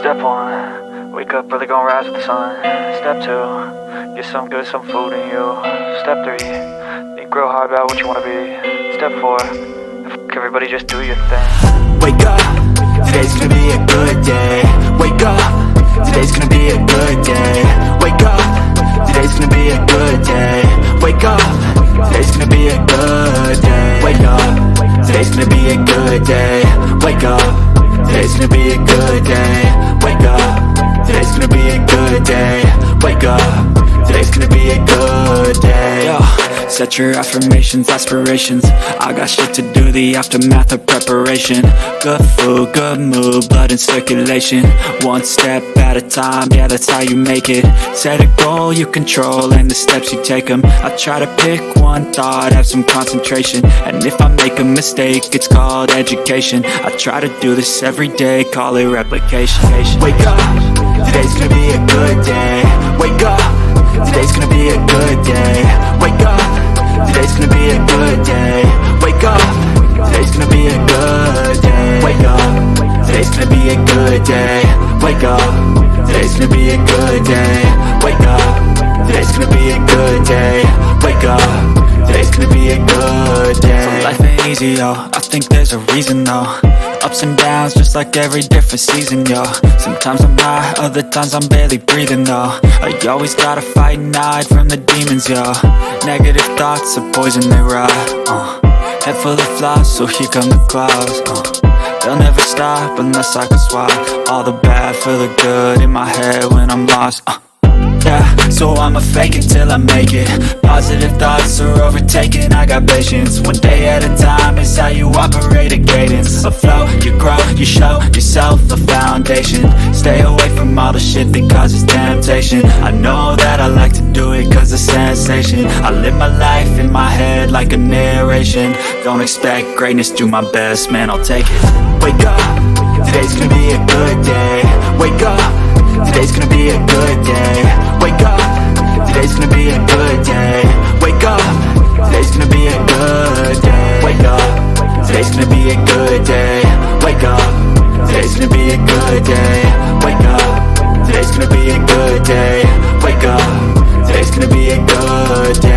Step 1, wake up early, gonna rise with the sun. Step 2, get some good, some food in you. Step 3, think real hard about what you wanna be. Step 4, fuck everybody, just do your thing. Wake up, today's gonna be a good day. Wake up, today's gonna be a good day. Wake up, today's gonna be a good day. Wake up, today's gonna be a good day. Wake up, today's gonna be a good day. Wake up, today's gonna be a good day. Wake up, today's gonna be a good day. Wake up, today's gonna be a good day. Yo, set your affirmations, aspirations. I got shit to do, the aftermath of preparation. Good food, good mood, blood in circulation. One step at a time, yeah, that's how you make it. Set a goal you control and the steps you take them. I try to pick one thought, have some concentration. And if I make a mistake, it's called education. I try to do this every day, call it replication. Wake up, today's gonna be a good day. Wake up, today's gonna be a good day. Wake up, today's gonna be a good day. Wake up, today's gonna be a good day. Wake up, today's gonna be a good day. Wake up, today's gonna be a good day. Wake up, today's gonna be a good day. Wake up, today's gonna be a good day. So life ain't easy, yo, I think there's a reason though. Ups and downs, just like every different season, yo. Sometimes I'm high, other times I'm barely breathing, though. I always gotta fight and hide from the demons, yo. Negative thoughts are poison, they rot. Head full of flies, so here come the clouds. They'll never stop unless I can swap all the bad for the good in my head when I'm lost. Yeah, so I'ma fake it till I make it. Positive thoughts are overtaken, I got patience. One day at a time is how you operate a cadence. A flow, you grow, you show yourself a foundation. Stay away from all the shit that causes temptation. I know that I like to do it cause it's sensation. I live my life in my head like a narration. Don't expect greatness, do my best, man, I'll take it. Wake up, today's gonna be a good day. Wake up, today's gonna be a good day. Wake up, today's gonna be a good day. Wake up, today's gonna be a good day. Wake up, today's gonna be a good day. Wake up, today's gonna be a good day. Wake up, today's gonna be a good day. Wake up, today's gonna be a good day.